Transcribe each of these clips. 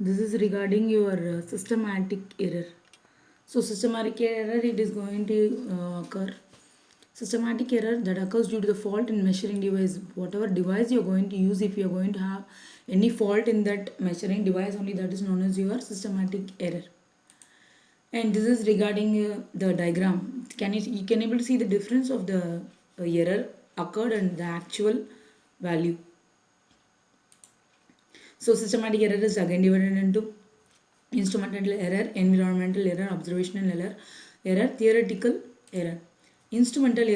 This is regarding your systematic error. So systematic error, it is going to occur. Systematic error that occurs due to the fault in measuring device. Whatever device you're going to use, if you're going to have any fault in that measuring device only, that is known as your systematic error. And this is regarding the diagram. You can able to see the difference of the error occurred and the actual value. So systematic error is again divided into instrumental error, environmental error, observational error, theoretical error. Instrumental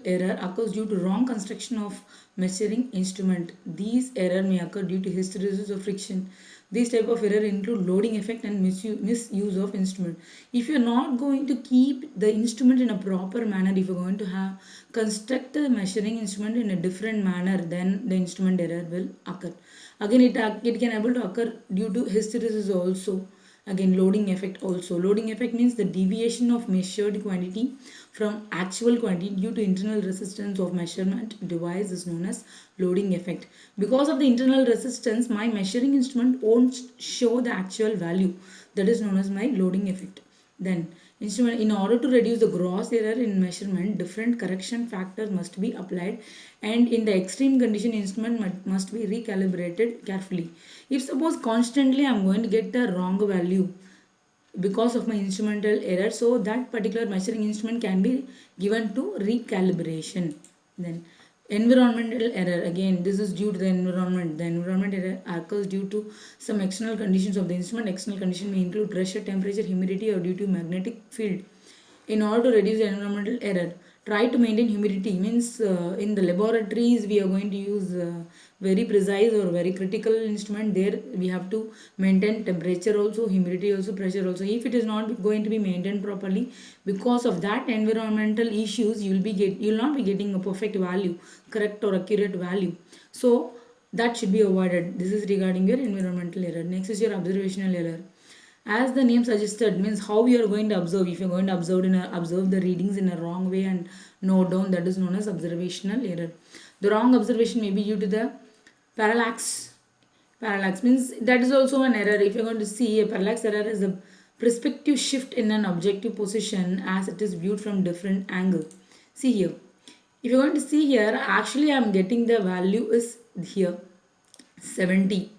error occurs due to wrong construction of measuring instrument. These error may occur due to hysteresis or friction. These type of error include loading effect and misuse of instrument. If you're not going to keep the instrument in a proper manner, if you're going to have construct the measuring instrument in a different manner, then the instrument error will occur. Again, it can able to occur due to hysteresis also. Again, loading effect also. Loading effect means the deviation of measured quantity from actual quantity due to internal resistance of measurement device is known as loading effect. Because of the internal resistance, my measuring instrument won't show the actual value. That is known as my loading effect. Then, instrument, in order to reduce the gross error in measurement, different correction factors must be applied, and in the extreme condition, instrument must be recalibrated carefully. If suppose constantly I am going to get the wrong value because of my instrumental error, so that particular measuring instrument can be given to recalibration. Then environmental error, again this is due to the environment. The environment error occurs due to some external conditions of the instrument. External condition may include pressure, temperature, humidity, or due to magnetic field. In order to reduce the environmental error, try to maintain humidity. Means in the laboratories we are going to use very precise or very critical instrument. There we have to maintain temperature also, humidity also, pressure also. If it is not going to be maintained properly, because of that environmental issues, you will not be getting a perfect value, correct or accurate value. So that should be avoided. This is regarding your environmental error. Next is your observational error. As the name suggested, means how you are going to observe. If you are going to observe the readings in a wrong way and note down, that is known as observational error. The wrong observation may be due to the parallax. Parallax means that is also an error. If you are going to see, a parallax error is a perspective shift in an objective position as it is viewed from different angle. See here. If you're going to see here, actually I am getting the value is here 70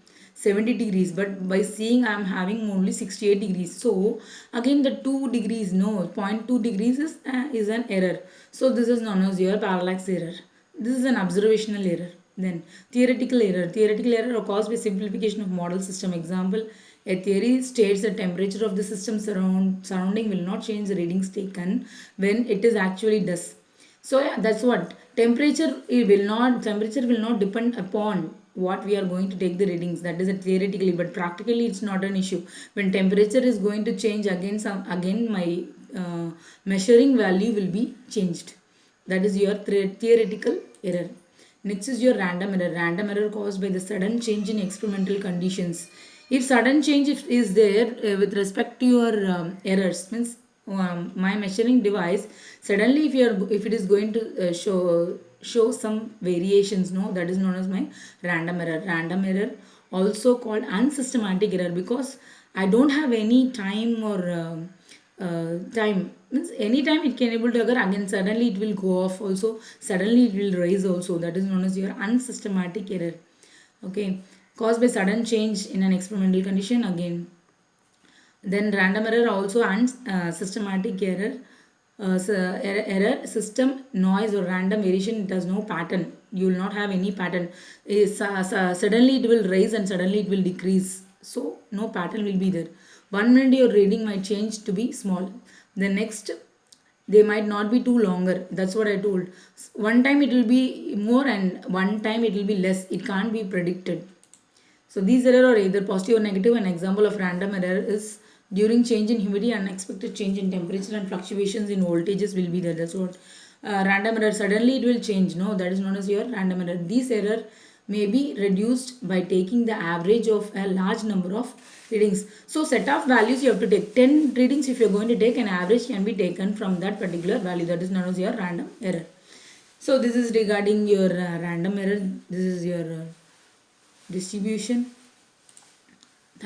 degrees, but by seeing I am having only 68 degrees. So again the 2 degrees, no, zero point 0.2 degrees is an error. So this is known as your parallax error. This is an observational error. Then theoretical error. Theoretical error are caused by simplification of model system. Example, a theory states the temperature of the system surrounding will not change the readings taken when it is actually does. So yeah, that's what temperature will not depend upon what we are going to take the readings. That is it theoretically, but practically it's not an issue. When temperature is going to change again my measuring value will be changed. That is your theoretical error. Next is your random error. Random error caused by the sudden change in experimental conditions. If sudden change is there with respect to your errors, means my measuring device suddenly if it is going to show some variations, no, that is known as my random error. Random error also called unsystematic error, because I don't have any time or time, means anytime it can able to occur, again suddenly it will go off also, suddenly it will rise also. That is known as your unsystematic error. Okay, caused by sudden change in an experimental condition. Again, then random error also systematic error. Error system noise or random variation, it has no pattern. You will not have any pattern. Suddenly it will rise and suddenly it will decrease, so no pattern will be there. 1 minute your reading might change to be small, the next they might not be too longer. That's what I told. One time it will be more and one time it will be less. It can't be predicted. So these errors are either positive or negative. An example of random error is during change in humidity, unexpected change in temperature and fluctuations in voltages will be there. That's what random error. Suddenly it will change. No, that is known as your random error. These error may be reduced by taking the average of a large number of readings. So set of values you have to take 10 readings. If you are going to take, an average can be taken from that particular value. That is known as your random error. So this is regarding your random error. This is your distribution.